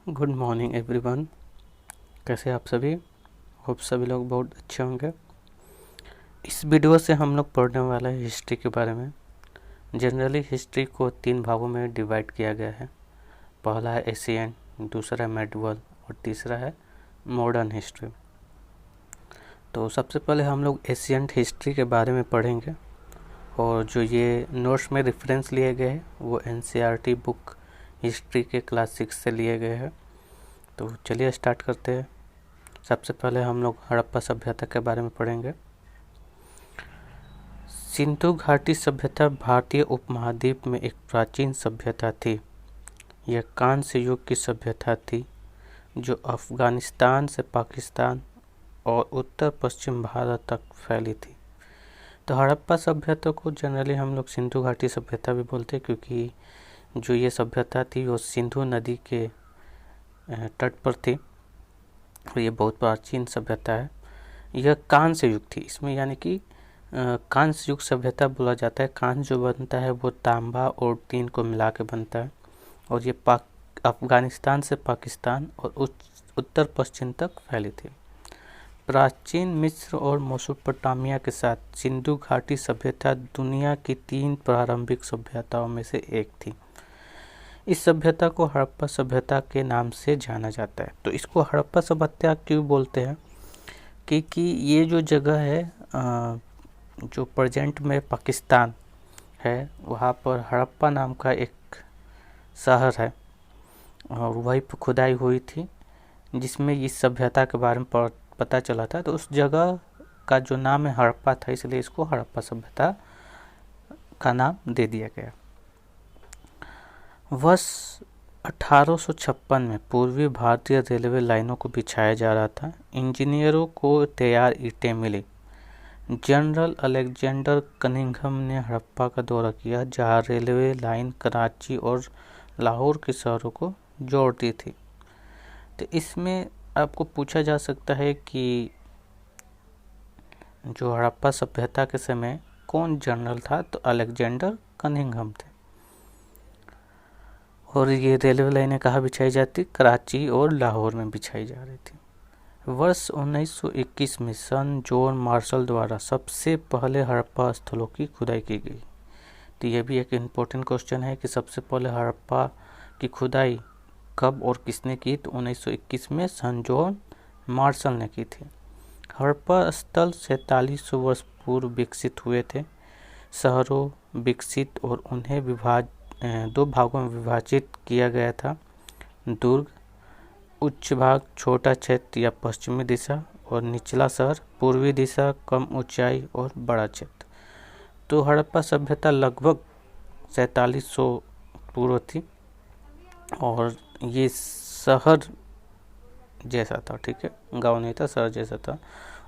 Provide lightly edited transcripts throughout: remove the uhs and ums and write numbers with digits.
Good morning everyone. कैसे आप सभी? होप सभी लोग बहुत अच्छे होंगे। इस वीडियो से हम लोग पढ़ने वाला है हिस्ट्री के बारे में। जनरली हिस्ट्री को 3 भागों में डिवाइड किया गया है। पहला है एशियन, दूसरा है मेडिवल और तीसरा है मॉडर्न हिस्ट्री। तो सबसे पहले हम लोग एशियंट हिस्ट्री के बारे में पढ़ेंगे और जो ये नोट्स में रेफरेंस लिए गए हैं वो NCERT बुक हिस्ट्री के क्लास 6 से लिए गए हैं। तो चलिए स्टार्ट करते हैं। सबसे पहले हम लोग हड़प्पा सभ्यता के बारे में पढ़ेंगे। सिंधु घाटी सभ्यता भारतीय उपमहाद्वीप में एक प्राचीन सभ्यता थी। यह कांस्य युग की सभ्यता थी जो अफगानिस्तान से पाकिस्तान और उत्तर पश्चिम भारत तक फैली थी। तो हड़प्पा सभ्यता को जनरली हम लोग सिंधु घाटी सभ्यता भी बोलते हैं, क्योंकि जो ये सभ्यता थी वो सिंधु नदी के तट पर थी और ये बहुत प्राचीन सभ्यता है। यह कांस्य युग थी। इसमें यानी कि कांस्य युग सभ्यता बोला जाता है। कांस्य जो बनता है वो तांबा और टीन को मिला के बनता है और ये अफगानिस्तान से पाकिस्तान और उत्तर पश्चिम तक फैली थी। प्राचीन मिस्र और मेसोपोटामिया के साथ सिंधु घाटी सभ्यता दुनिया की 3 प्रारंभिक सभ्यताओं में से एक थी। इस सभ्यता को हड़प्पा सभ्यता के नाम से जाना जाता है। तो इसको हड़प्पा सभ्यता क्यों बोलते हैं? क्योंकि ये जो जगह है जो प्रेजेंट में पाकिस्तान है, वहाँ पर हड़प्पा नाम का एक शहर है और वहीं पर खुदाई हुई थी जिसमें इस सभ्यता के बारे में पता चला था। तो उस जगह का जो नाम है हड़प्पा था, इसलिए इसको हड़प्पा सभ्यता का नाम दे दिया गया। वर्ष 1856 में पूर्वी भारतीय रेलवे लाइनों को बिछाया जा रहा था। इंजीनियरों को तैयार ईंटें मिली। जनरल अलेक्जेंडर कनिंघम ने हड़प्पा का दौरा किया, जहां रेलवे लाइन कराची और लाहौर के शहरों को जोड़ती थी। तो इसमें आपको पूछा जा सकता है कि जो हड़प्पा सभ्यता के समय कौन जनरल था? तो अलेक्जेंडर कनिंघम थे। और ये रेलवे लाइनें कहाँ बिछाई जाती? कराची और लाहौर में बिछाई जा रही थी। वर्ष 1921 में सन जॉन मार्शल द्वारा सबसे पहले हड़प्पा स्थलों की खुदाई की गई। तो ये भी एक इम्पोर्टेंट क्वेश्चन है कि सबसे पहले हड़प्पा की खुदाई कब और किसने की? तो 1921 में सन जॉन मार्शल ने की थी। हड़प्पा स्थल 4700 वर्ष पूर्व विकसित हुए थे। शहरों विकसित और उन्हें 2 भागों में विभाजित किया गया था। दुर्ग, उच्च भाग, छोटा क्षेत्र या पश्चिमी दिशा, और निचला शहर, पूर्वी दिशा, कम ऊंचाई और बड़ा क्षेत्र। तो हड़प्पा सभ्यता लगभग 4700 पूर्व थी और ये शहर जैसा था। ठीक है, गांव नहीं था, शहर जैसा था।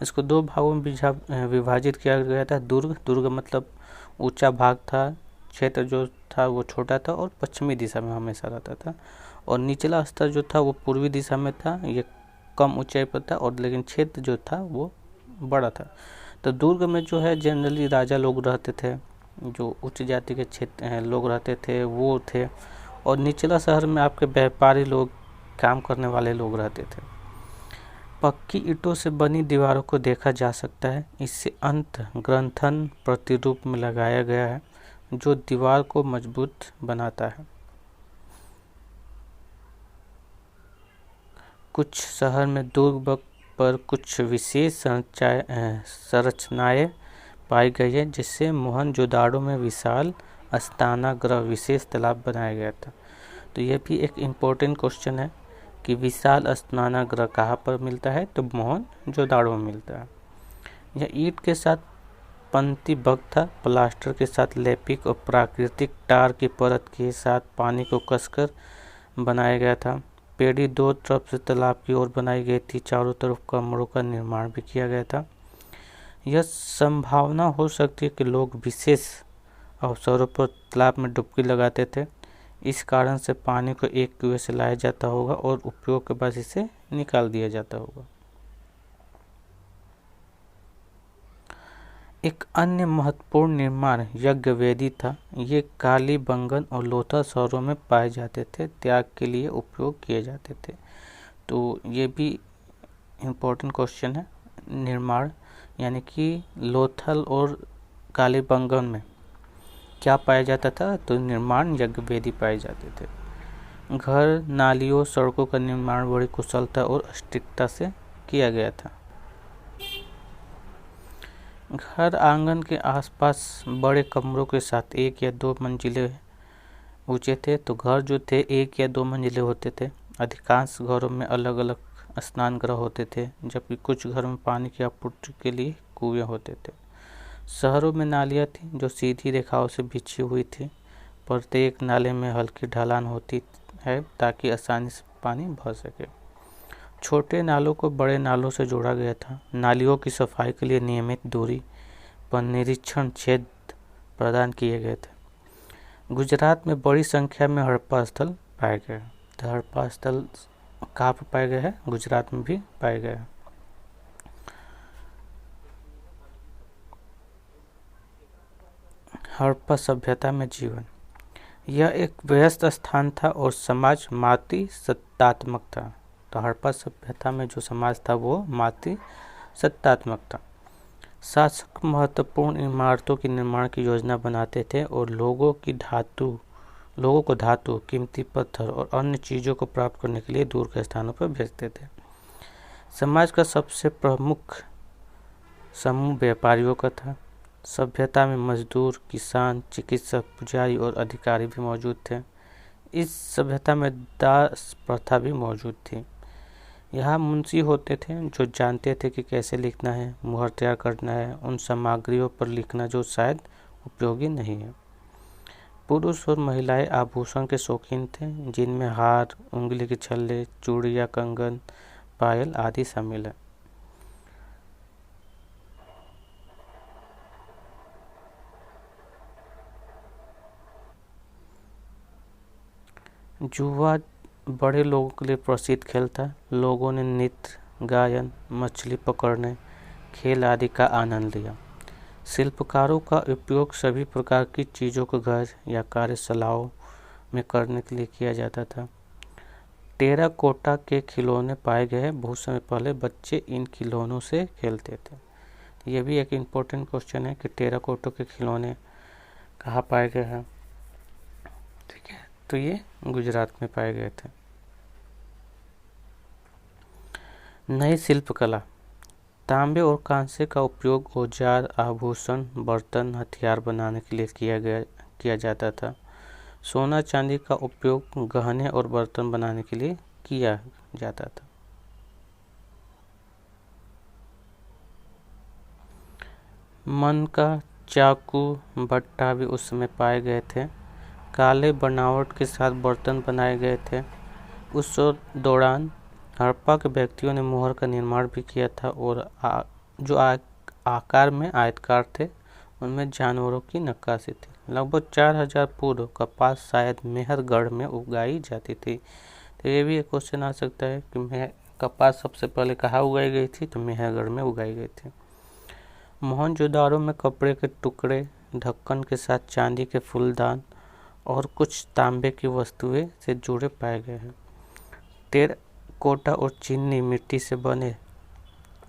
इसको 2 भागों में विभाजित किया गया था। दुर्ग मतलब ऊंचा भाग था, क्षेत्र जो था वो छोटा था और पश्चिमी दिशा में हमेशा रहता था, और निचला स्तर जो था वो पूर्वी दिशा में था, ये कम ऊंचाई पर था, और लेकिन क्षेत्र जो था वो बड़ा था। तो दुर्ग में जो है जनरली राजा लोग रहते थे, जो उच्च जाति के क्षेत्र लोग रहते थे वो थे, और निचला शहर में आपके व्यापारी लोग, काम करने वाले लोग रहते थे। पक्की ईंटों से बनी दीवारों को देखा जा सकता है। इससे अंत ग्रंथन प्रतिरूप में लगाया गया है जो दीवार को मजबूत बनाता है। कुछ शहर में दुर्ग पर कुछ विशेष संरचनाएं पाई गई है, जिससे मोहनजोदाड़ो में विशाल स्नानागृह विशेष तालाब बनाया गया था। तो यह भी एक इम्पोर्टेंट क्वेश्चन है कि विशाल स्नानागृह कहाँ पर मिलता है? तो मोहनजोदाड़ो में मिलता है। यह ईंट के साथ पंक्तिबद्ध था, प्लास्टर के साथ लेपिक और प्राकृतिक टार की परत के साथ पानी को कसकर बनाया गया था। पेड़ी 2 तरफ से तालाब की ओर बनाई गई थी। चारों तरफ कमरों का निर्माण भी किया गया था। यह संभावना हो सकती है कि लोग विशेष अवसरों पर तालाब में डुबकी लगाते थे। इस कारण से पानी को एक कुएं से लाया जाता होगा और उपयोग के बाद इसे निकाल दिया जाता होगा। एक अन्य महत्वपूर्ण निर्माण यज्ञ वेदी था। ये कालीबंगन और लोथल शहरों में पाए जाते थे, त्याग के लिए उपयोग किए जाते थे। तो ये भी इम्पोर्टेंट क्वेश्चन है। निर्माण यानी कि लोथल और कालीबंगन में क्या पाया जाता था, तो निर्माण यज्ञ वेदी पाए जाते थे। घर, नालियों, सड़कों का निर्माण बड़ी कुशलता और सटीकता से किया गया था। घर आंगन के आसपास बड़े कमरों के साथ 1 या 2 मंजिले ऊंचे थे। तो घर जो थे 1 या 2 मंजिले होते थे। अधिकांश घरों में अलग अलग स्नान गृह होते थे, जबकि कुछ घरों में पानी की आपूर्ति के लिए कुएं होते थे। शहरों में नालियाँ थीं जो सीधी रेखाओं से बिछी हुई थी। प्रत्येक नाले में हल्की ढलान होती है ताकि आसानी से पानी बह सके। छोटे नालों को बड़े नालों से जोड़ा गया था। नालियों की सफाई के लिए नियमित दूरी पर निरीक्षण छेद प्रदान किए गए थे। गुजरात में बड़ी संख्या में हड़प्पा स्थल पाए गए। तो हड़प्पा स्थल कहाँ पर पाए गए हैं? गुजरात में भी पाए गए हैं। हड़प्पा सभ्यता में जीवन। यह एक व्यस्त स्थान था और समाज मातृ सत्तात्मक था। तो हड़प्पा सभ्यता में जो समाज था वो मातृ सत्तात्मक था। शासक महत्वपूर्ण इमारतों के निर्माण की योजना बनाते थे और लोगों को धातु, कीमती पत्थर और अन्य चीज़ों को प्राप्त करने के लिए दूर के स्थानों पर भेजते थे। समाज का सबसे प्रमुख समूह व्यापारियों का था। सभ्यता में मजदूर, किसान, चिकित्सक, पुजारी और अधिकारी भी मौजूद थे। इस सभ्यता में दास प्रथा भी मौजूद थी। यहाँ मुंशी होते थे जो जानते थे कि कैसे लिखना है, मुहर तैयार करना है, उन सामग्रियों पर लिखना जो शायद उपयोगी नहीं है। पुरुष और महिलाएं आभूषण के शौकीन थे, जिनमें हार, उंगली के छल्ले, चूड़ियाँ, कंगन, पायल आदि शामिल है। जुआ बड़े लोगों के लिए प्रसिद्ध खेल था। लोगों ने नृत्य, गायन, मछली पकड़ने, खेल आदि का आनंद लिया। शिल्पकारों का उपयोग सभी प्रकार की चीज़ों को घर या कार्यशालाओं में करने के लिए किया जाता था। टेराकोटा के खिलौने पाए गए। बहुत समय पहले बच्चे इन खिलौनों से खेलते थे। ये भी एक इम्पोर्टेंट क्वेश्चन है कि टेराकोटा के खिलौने कहाँ पाए गए हैं। ठीक है, तो ये गुजरात में पाए गए थे। नई शिल्पकला। तांबे और कांसे का उपयोग औजार, आभूषण, बर्तन, हथियार बनाने के लिए किया जाता था। सोना चांदी का उपयोग गहने और बर्तन बनाने के लिए किया जाता था। मनका, चाकू, भट्टा भी उस समय पाए गए थे। काले बनावट के साथ बर्तन बनाए गए थे। उस दौरान हड़प्पा के व्यक्तियों ने मोहर का निर्माण भी किया था और जो आकार में आयताकार थे उनमें जानवरों की नक्काशी थी। लगभग 4000 पूर्व कपास शायद मेहरगढ़ में उगाई जाती थी। तो ये भी एक क्वेश्चन आ सकता है कि कपास सबसे पहले कहाँ उगाई गई थी, तो मेहरगढ़ में उगाई गई थी। मोहनजोदाड़ो में कपड़े के टुकड़े, ढक्कन के साथ चांदी के फूलदान और कुछ तांबे की वस्तुएं से जुड़े पाए गए हैं। टेराकोटा और चीनी मिट्टी से बने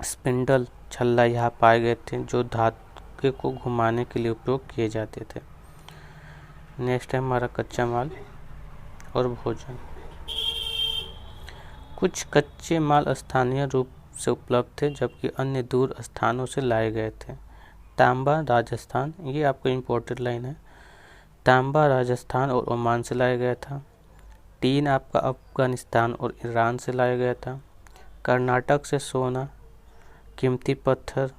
स्पिंडल छल्ला यहाँ पाए गए थे जो धागे को घुमाने के लिए उपयोग किए जाते थे। नेक्स्ट है हमारा कच्चा माल और भोजन। कुछ कच्चे माल स्थानीय रूप से उपलब्ध थे जबकि अन्य दूर स्थानों से लाए गए थे। तांबा राजस्थान, ये आपका इम्पोर्टेंट लाइन है। तांबा राजस्थान और ओमान से लाया गया था। टीन आपका अफगानिस्तान और ईरान से लाया गया था। कर्नाटक से सोना, कीमती पत्थर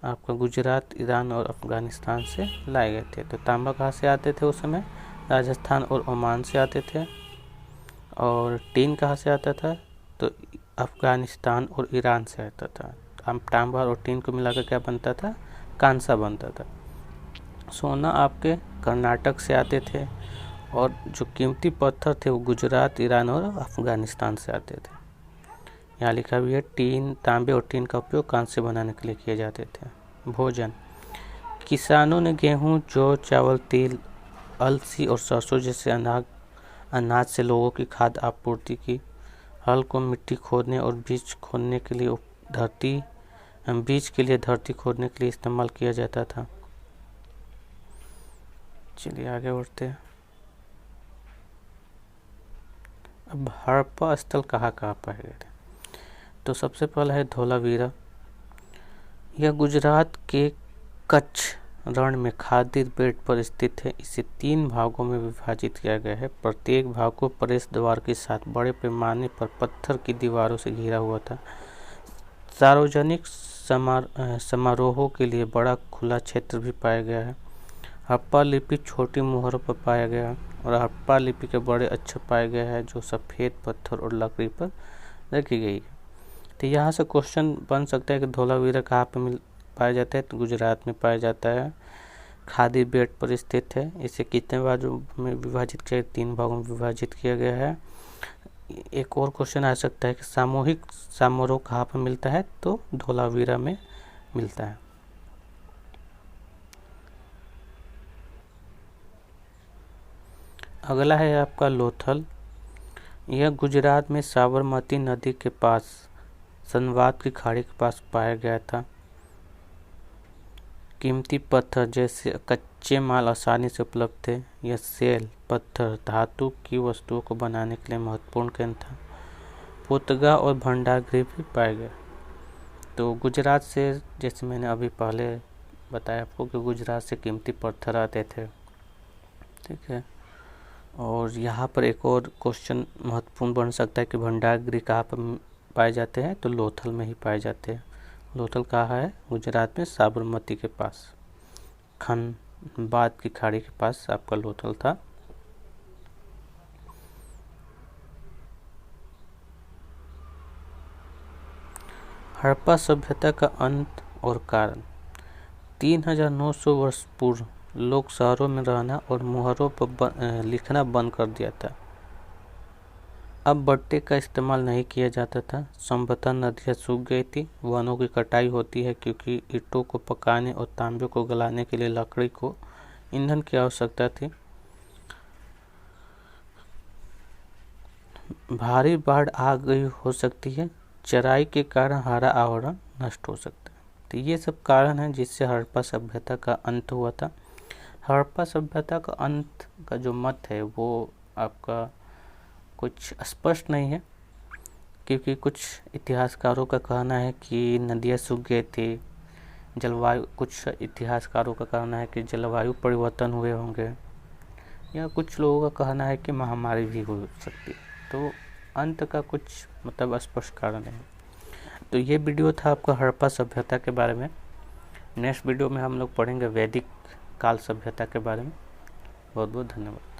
आपका गुजरात, ईरान और अफगानिस्तान से लाए गए थे। तो तांबा कहाँ से आते थे उस समय? राजस्थान और ओमान से आते थे। और टीन कहाँ से आता था? तो अफगानिस्तान और ईरान से आता था। तांबा और टीन को मिलाकर क्या बनता था? कांसा बनता था। सोना आपके कर्नाटक से आते थे और जो कीमती पत्थर थे वो गुजरात, ईरान और अफगानिस्तान से आते थे। यहाँ लिखा भी है टीन, तांबे और टीन का उपयोग कांसे बनाने के लिए किए जाते थे। भोजन। किसानों ने गेहूं, जौ, चावल, तिल, अलसी और सरसों जैसे अनाज से लोगों की खाद्य आपूर्ति की। हल को मिट्टी खोदने और बीज के लिए धरती खोदने के लिए इस्तेमाल किया जाता था। चलिए आगे बढ़ते हैं। अब हड़प्पा स्थल कहाँ पाए गए थे? तो सबसे पहला है धोलावीरा। यह गुजरात के कच्छ रण में खादी बेट पर स्थित है। इसे 3 भागों में विभाजित किया गया है। प्रत्येक भाग को प्रवेश द्वार के साथ बड़े पैमाने पर पत्थर की दीवारों से घिरा हुआ था। सार्वजनिक समारोहों के लिए बड़ा खुला क्षेत्र भी पाया गया है। हड़प्पा लिपि छोटी मुहरों पर पाया गया और हड़प्पा लिपि के बड़े अक्षर पाए गए हैं जो सफ़ेद पत्थर और लकड़ी पर रखी गई है। तो यहाँ से क्वेश्चन बन सकता है कि धोलावीरा कहाँ पर पाया जाता है? तो गुजरात में पाया जाता है। खादी बेट पर स्थित है। इसे कितने भागों में विभाजित किया? 3 भागों में विभाजित किया गया है। एक और क्वेश्चन आ सकता है कि सामूहिक समारोह कहाँ पर मिलता है? तो धोलावीरा में मिलता है। अगला है आपका लोथल। यह गुजरात में साबरमती नदी के पास संवाद की खाड़ी के पास पाया गया था। कीमती पत्थर जैसे कच्चे माल आसानी से उपलब्ध थे। यह सेल पत्थर धातु की वस्तुओं को बनाने के लिए महत्वपूर्ण केंद्र था। पोतगा और भंडारगृह भी पाए गए। तो गुजरात से, जैसे मैंने अभी पहले बताया आपको कि गुजरात से कीमती पत्थर आते थे, ठीक है। और यहाँ पर एक और क्वेश्चन महत्वपूर्ण बन सकता है कि भंडारगृह कहाँ पर पाए जाते हैं? तो लोथल में ही पाए जाते हैं। लोथल कहाँ है? गुजरात में साबरमती के पास, खनबाद की खाड़ी के पास आपका लोथल था। हड़प्पा सभ्यता का अंत और कारण। 3900 वर्ष पूर्व लोग शहरों में रहना और मुहरों पर लिखना बंद कर दिया था। अब बट्टे का इस्तेमाल नहीं किया जाता था। संभवतः नदियाँ सूख गई थी। वनों की कटाई होती है क्योंकि ईंटों को पकाने और तांबे को गलाने के लिए लकड़ी को ईंधन की आवश्यकता थी। भारी बाढ़ आ गई हो सकती है। चराई के कारण हरा आवरण नष्ट हो सकता है। तो ये सब कारण हैं जिससे हड़प्पा सभ्यता का अंत हुआ था। हड़प्पा सभ्यता का अंत का जो मत है वो आपका कुछ स्पष्ट नहीं है, क्योंकि कुछ इतिहासकारों का कहना है कि नदियाँ सूख गई थी। कुछ इतिहासकारों का कहना है कि जलवायु परिवर्तन हुए होंगे, या कुछ लोगों का कहना है कि महामारी भी हो सकती है। तो अंत का कुछ मतलब स्पष्ट कारण है। तो ये वीडियो था आपका हड़प्पा सभ्यता के बारे में। नेक्स्ट वीडियो में हम लोग पढ़ेंगे वैदिक काल सभ्यता के बारे में। बहुत बहुत धन्यवाद।